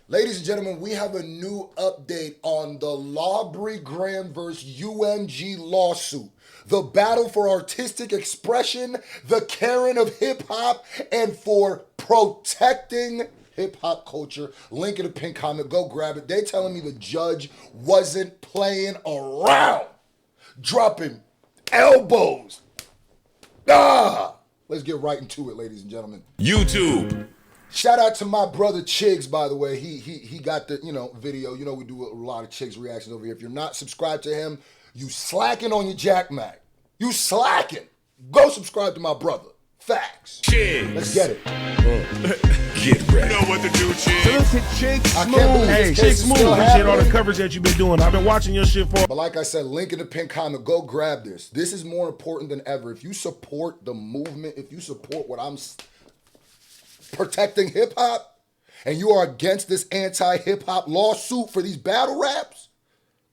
Ladies and gentlemen, we have a new update on the Laubrey Graham versus UMG lawsuit. The battle for artistic expression, the Karen of hip hop, and for protecting hip hop culture. Link in the pin comment. Go grab it. They telling me the judge wasn't playing around, dropping elbows. Let's get right into it, ladies and gentlemen. YouTube. Shout out to my brother Chigs, by the way. He got the video. We do a lot of Chigs reactions over here. If you're not subscribed to him, you slacking on your Jack Mac. You slacking. Go subscribe to my brother. Facts. Chigs. Let's get it. Get ready. You know what to do, Chigs. So listen, Chick I can't believe Smooth. this Hey, case Chick is Smooth. still Appreciate all the happening. coverage that you've been doing. I've been watching your shit for. But like I said, link in the pin comment. Go grab this. This is more important than ever. If you support the movement, if you support what I'm protecting hip hop, and you are against this anti-hip hop lawsuit for these battle raps,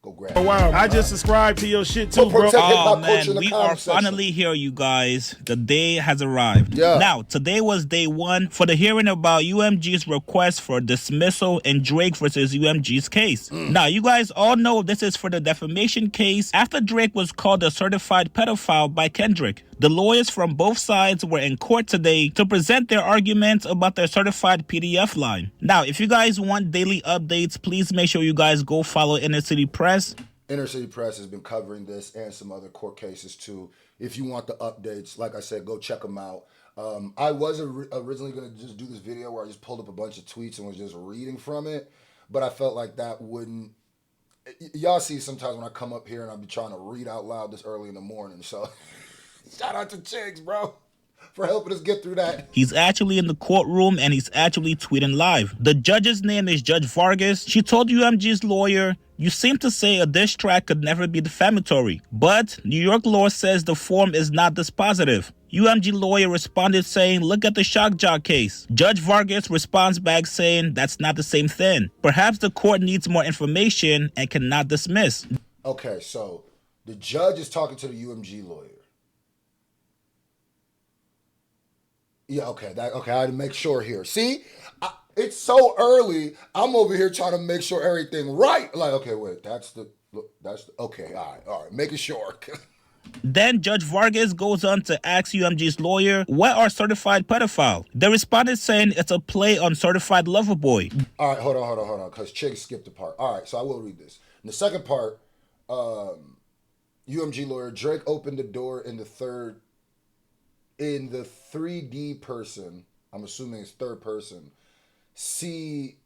go grab it. Oh, wow. I just subscribed to your shit too, Go bro. protect hip Oh hop man, culture in the we comment are section. finally here, you guys. The day has arrived. Yeah. Now, today was day one for the hearing about UMG's request for dismissal in Drake versus UMG's case. Now, you guys all know this is for the defamation case after Drake was called a certified pedophile by Kendrick. The lawyers from both sides were in court today to present their arguments about their certified PDF line. Now, if you guys want daily updates, please make sure you guys go follow Inner City Press. Inner City Press has been covering this and some other court cases too. If you want the updates, like I said, go check them out. I was originally going to just do this video where I just pulled up a bunch of tweets and was just reading from it, but I felt like that wouldn't. Y'all see sometimes when I come up here and I'll be trying to read out loud this early in the morning. So shout out to Chigs, bro, for helping us get through that. He's actually in the courtroom and he's actually tweeting live. The judge's name is Judge Vargas. She told UMG's lawyer, "You seem to say a diss track could never be defamatory, but New York law says the form is not dispositive." UMG lawyer responded saying, "Look at the Shock Jock case." Judge Vargas responds back saying, "That's not the same thing. Perhaps the court needs more information and cannot dismiss." Okay, so the judge is talking to the UMG lawyer. Yeah, okay. I had to make sure here. See, it's so early. I'm over here trying to make sure everything right. Like, okay, wait, okay, all right, making sure. Then Judge Vargas goes on to ask UMG's lawyer, "What are certified pedophile?" They responded saying it's a play on certified lover boy. All right, hold on, because Chig skipped a part. All right, so I will read this. In the second part, UMG lawyer, Drake opened the door in the 3D person, I'm assuming it's third person, see,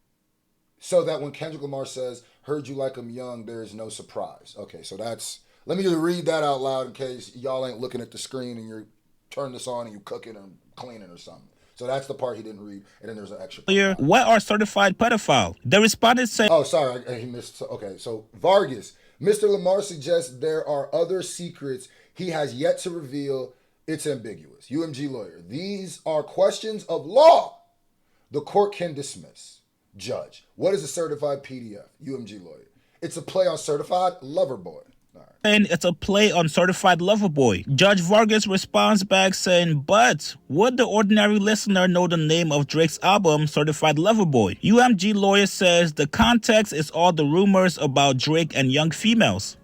so that when Kendrick Lamar says, "Heard you like I'm young," there is no surprise. Okay, so let me just read that out loud in case y'all ain't looking at the screen and you're turning this on and you cooking or cleaning or something. So that's the part he didn't read, and then there's an extra part. What are certified pedophile? They responded saying, Oh, sorry, he missed. Okay, so Vargas, Mr. Lamar suggests there are other secrets he has yet to reveal. It's ambiguous. UMG lawyer, these are questions of law. The court can dismiss. Judge, what is a certified PDF? UMG lawyer, it's a play on certified lover boy. saying it's a play on certified lover boy. Judge Vargas responds back saying, "But would the ordinary listener know the name of Drake's album, Certified Lover Boy?" UMG lawyer says the context is all the rumors about Drake and young females.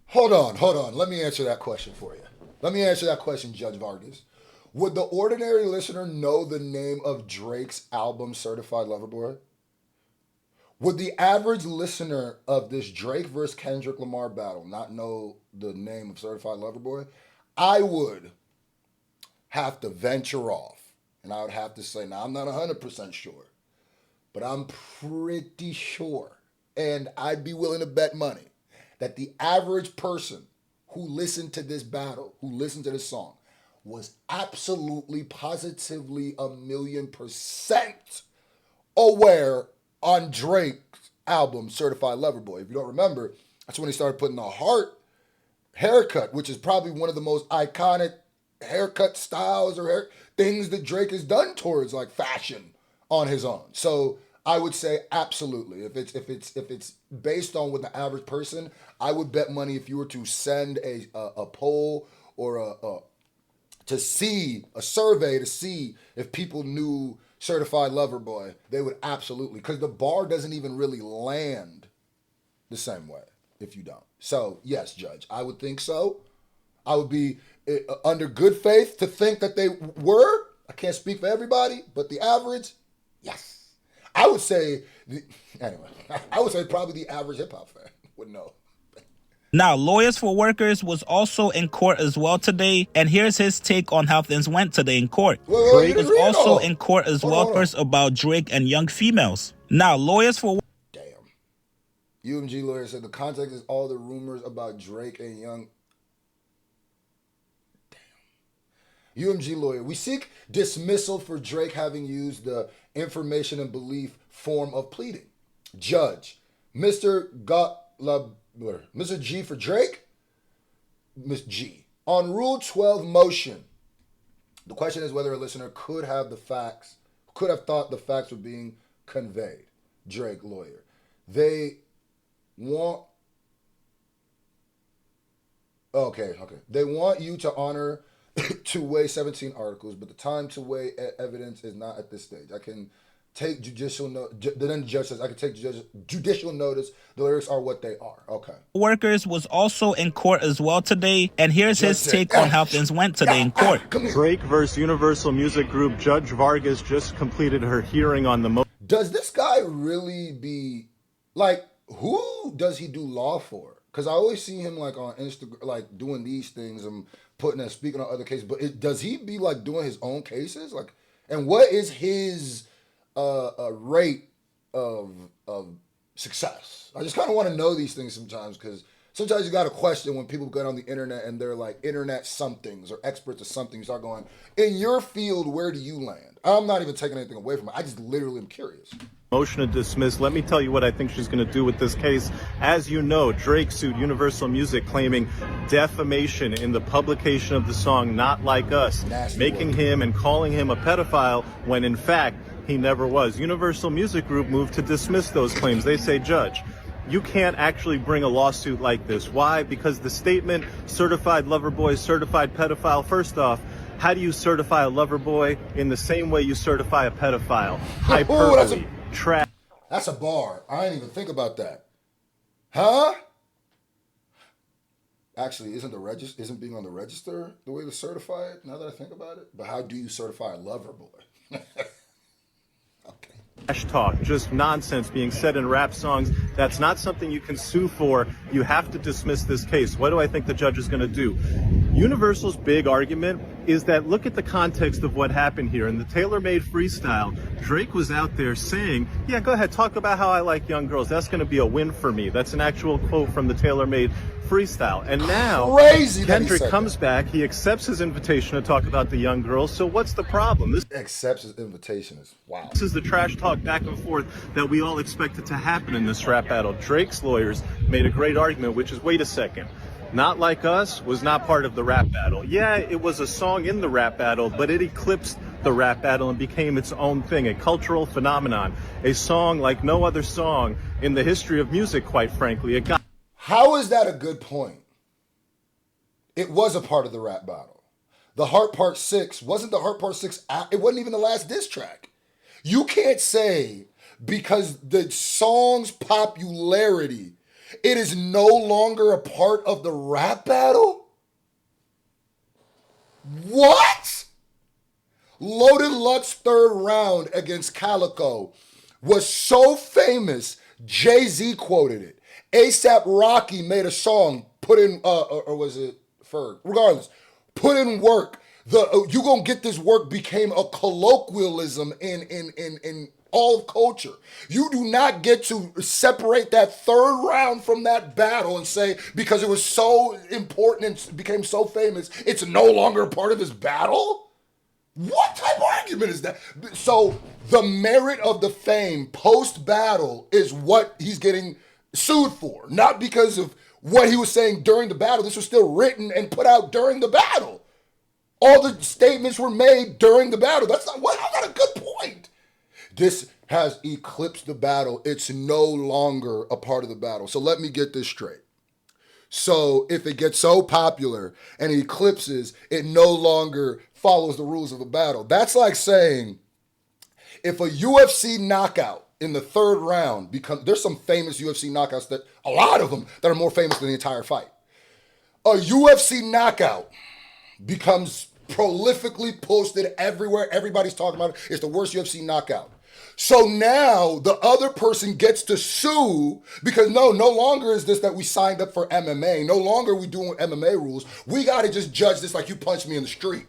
Hold on. Let me answer that question for you. Let me answer that question, Judge Vargas. Would the ordinary listener know the name of Drake's album, Certified Lover Boy? Would the average listener of this Drake versus Kendrick Lamar battle not know the name of Certified Lover Boy? I would have to venture off, and I would have to say, now I'm not 100% sure, but I'm pretty sure, and I'd be willing to bet money, that the average person who listened to this battle, who listened to this song, was absolutely, positively 1,000,000% aware on Drake's album, Certified Lover Boy. If you don't remember, that's when he started putting the heart haircut, which is probably one of the most iconic haircut styles or things that Drake has done towards like fashion on his own. So I would say absolutely. If it's based on what the average person, I would bet money if you were to send a poll or to see a survey to see if people knew Certified Lover Boy, they would absolutely, because the bar doesn't even really land the same way if you don't. So, yes, Judge, I would think so. I would be under good faith to think that they were. I can't speak for everybody, but the average, yes. I would say, anyway, I would say probably the average hip hop fan would know. Now, Lawyers for Workers was also in court as well today, and here's his take on how things went today in court. Wait, Drake was also in court as well, first about Drake and young females. Now, Lawyers for Damn. UMG lawyer said the context is all the rumors about Drake and young. Damn. UMG lawyer, we seek dismissal for Drake having used the information and belief form of pleading. Judge, Mr. Mr. G for Drake, Miss G. On Rule 12 motion, the question is whether a listener could have thought the facts were being conveyed. Drake, lawyer. They want you to honor to weigh 17 articles, but the time to weigh evidence is not at this stage. I can take judicial notice. Then the judge says I can take judicial notice. The lyrics are what they are. Okay. Workers was also in court as well today, and here's his take on how things went today in court. Drake versus Universal Music Group. Judge Vargas just completed her hearing on the Does this guy really be like, who does he do law for? Because I always see him like on Instagram, like doing these things and speaking on other cases. But does he be like doing his own cases? Like, and what is his rate of success? I just kind of want to know these things sometimes, because sometimes you got to question when people get on the internet and they're like internet somethings or experts or something. You start going, in your field, where do you land? I'm not even taking anything away from it. I just literally am curious. motion to dismiss. Let me tell you what I think she's going to do with this case. As you know, Drake sued Universal Music claiming defamation in the publication of the song Not Like Us, making him and calling him a pedophile when in fact he never was. Universal Music Group moved to dismiss those claims. They say, Judge, you can't actually bring a lawsuit like this. Why? Because the statement certified lover boy, certified pedophile, first off, how do you certify a lover boy in the same way you certify a pedophile? Hyperbole. That's a bar. I didn't even think about that. Huh? Actually, isn't being on the register the way to certify it, now that I think about it? But how do you certify a lover boy? Okay. Trash talk, just nonsense being said in rap songs. That's not something you can sue for. You have to dismiss this case. What do I think the judge is going to do? Universal's big argument is that look at the context of what happened here. In the tailor-made freestyle, Drake was out there saying, yeah, go ahead, talk about how I like young girls. That's going to be a win for me. That's an actual quote from the tailor-made freestyle. And now Kendrick comes back. He accepts his invitation to talk about the young girls. So what's the problem? This accepts his invitation is wow. This is the trash talk back and forth that we all expected to happen in this rap battle. Drake's lawyers made a great argument, which is, wait a second. Not Like Us was not part of the rap battle. Yeah, it was a song in the rap battle, but it eclipsed the rap battle and became its own thing, a cultural phenomenon, a song like no other song in the history of music, quite frankly. How is that a good point? It was a part of the rap battle. The Heart Part 6, wasn't the Heart Part 6, it wasn't even the last diss track. You can't say because the song's popularity, it is no longer a part of the rap battle? What? Loaded Lux third round against Calico was so famous, Jay-Z quoted it. A$AP Rocky made a song, put in, or was it Ferg? Regardless, put in work. You gonna get this work became a colloquialism in all of culture. You do not get to separate that third round from that battle and say, because it was so important and became so famous, it's no longer a part of his battle? What type of argument is that? So the merit of the fame post-battle is what he's getting sued for, not because of what he was saying during the battle. This was still written and put out during the battle. All the statements were made during the battle. That's not a good point. This has eclipsed the battle. It's no longer a part of the battle. So let me get this straight. So if it gets so popular and it eclipses, it no longer follows the rules of the battle. That's like saying, If a UFC knockout in the third round there's some famous UFC knockouts a lot of them that are more famous than the entire fight. A UFC knockout becomes prolifically posted everywhere. Everybody's talking about it. It's the worst UFC knockout. So now the other person gets to sue because no longer is this that we signed up for MMA. No longer are we doing MMA rules. We got to just judge this like you punched me in the street.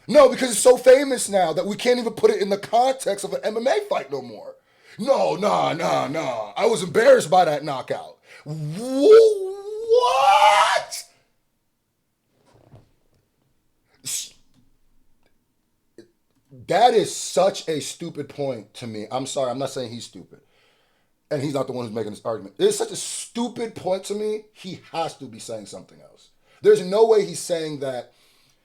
No, because it's so famous now that we can't even put it in the context of an MMA fight no more. No. I was embarrassed by that knockout. What? That is such a stupid point to me. I'm sorry, I'm not saying he's stupid. And he's not the one who's making this argument. It's such a stupid point to me, he has to be saying something else. There's no way he's saying that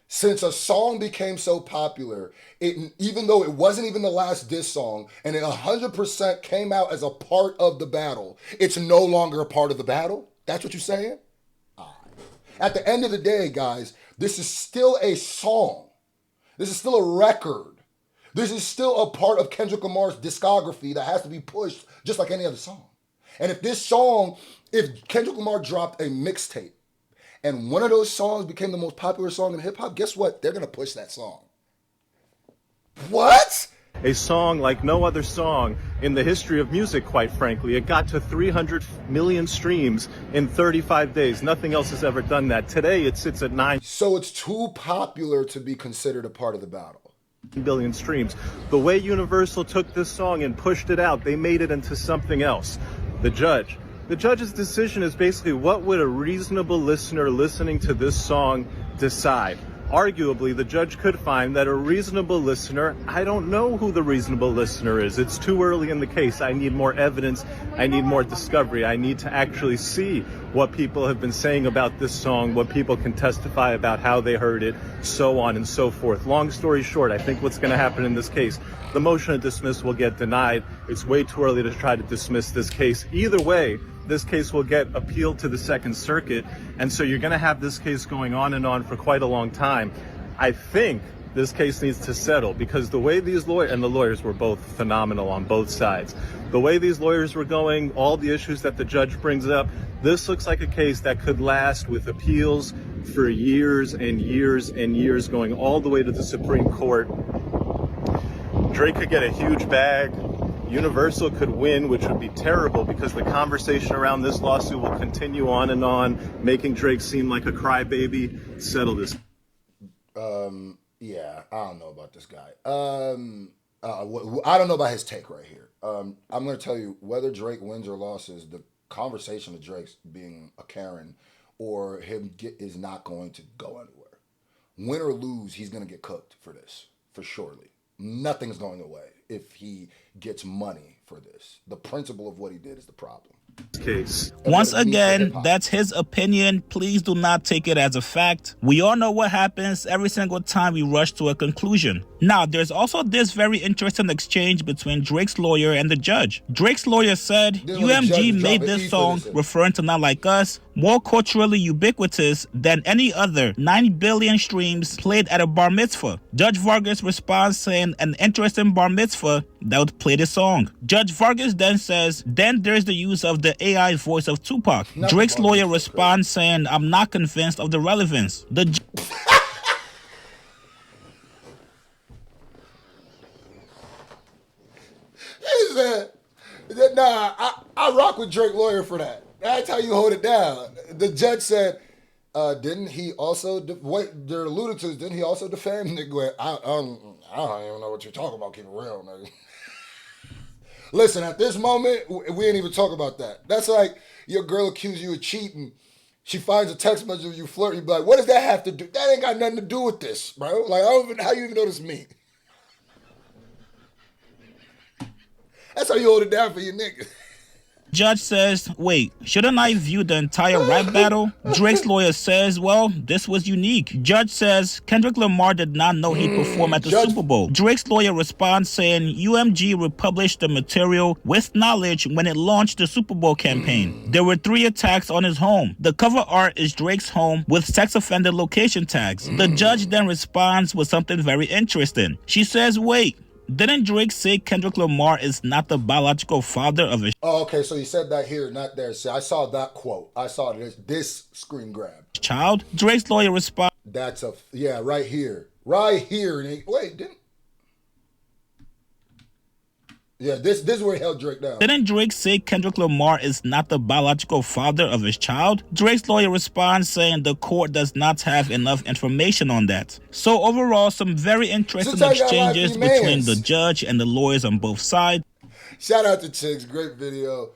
since a song became so popular, even though it wasn't even the last diss song, and it 100% came out as a part of the battle, it's no longer a part of the battle? That's what you're saying? At the end of the day, guys, this is still a song. This is still a record. This is still a part of Kendrick Lamar's discography that has to be pushed just like any other song. And if Kendrick Lamar dropped a mixtape and one of those songs became the most popular song in hip hop, guess what? They're going to push that song. What? A song like no other song in the history of music, quite frankly. It got to 300 million streams in 35 days. Nothing else has ever done that. Today, it sits at 9 So it's too popular to be considered a part of the battle. billion streams. The way Universal took this song and pushed it out, they made it into something else. The judge's decision is basically what would a reasonable listener listening to this song decide. Arguably, the judge could find that a reasonable listener, I don't know who the reasonable listener is. It's too early in the case. I need more evidence. I need more discovery. I need to actually see what people have been saying about this song, what people can testify about how they heard it, so on and so forth. Long story short, I think what's going to happen in this case, the motion to dismiss will get denied. It's way too early to try to dismiss this case. Either way, this case will get appealed to the Second Circuit, and so you're going to have this case going on and on for quite a long time. I think this case needs to settle because the way these lawyers, and the lawyers were both phenomenal on both sides, the way these lawyers were going, all the issues that the judge brings up, this looks like a case that could last with appeals for years and years and years, going all the way to the Supreme Court. Drake could get a huge bag. Universal could win, which would be terrible because the conversation around this lawsuit will continue on and on, making Drake seem like a crybaby. Settle this. Yeah, I don't know about this guy. I don't know about his take right here. I'm going to tell you, whether Drake wins or loses, the conversation of Drake's being a Karen or him is not going to go anywhere. Win or lose, he's going to get cooked for this, for surely. Nothing's going away if he gets money for this. The principle of what he did is the problem. Case. Once again, that's his opinion. Please do not take it as a fact. We all know what happens every single time we rush to a conclusion. Now, there's also this very interesting exchange between Drake's lawyer and the judge. Drake's lawyer said UMG made this song, referring to Not Like Us, more culturally ubiquitous than any other 9 billion streams played at a bar mitzvah. Judge Vargas responds saying an interesting bar mitzvah that would play the song. Judge Vargas then says, then there's the use of the AI voice of Tupac. Drake's lawyer responds saying, I'm not convinced of the relevance. I rock with Drake lawyer for that. That's how you hold it down. The judge said, didn't he also, what they're alluding to is, didn't he also defame nigga? I don't even know what you're talking about, keep it real, nigga. Listen, at this moment, we ain't even talk about that. That's like your girl accused you of cheating. She finds a text message of you flirting. You be like, what does that have to do? That ain't got nothing to do with this, bro. Like, how you even know this me? That's how you hold it down for your niggas. Judge says, wait, shouldn't I view the entire rap battle? Drake's lawyer says, well, this was unique. Judge says, Kendrick Lamar did not know he'd perform at the Super Bowl. Drake's lawyer responds saying, UMG republished the material with knowledge when it launched the Super Bowl campaign. There were 3 attacks on his home. The cover art is Drake's home with sex offender location tags. The judge then responds with something very interesting. She says, wait, Didn't Drake say Kendrick Lamar is not the biological father of his Oh, okay, so he said that here, not there. See, I saw that quote. I saw this screen grab. child? Drake's lawyer responded, That's yeah, right here. Right here. And wait, didn't... Yeah, this is where he held Drake down. didn't Drake say Kendrick Lamar is not the biological father of his child? Drake's lawyer responds saying the court does not have enough information on that. So overall, some very interesting Since I got exchanges Lucky between Mans. the judge and the lawyers on both sides. Shout out to Chicks. Great video.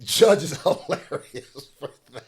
Judge is hilarious for that.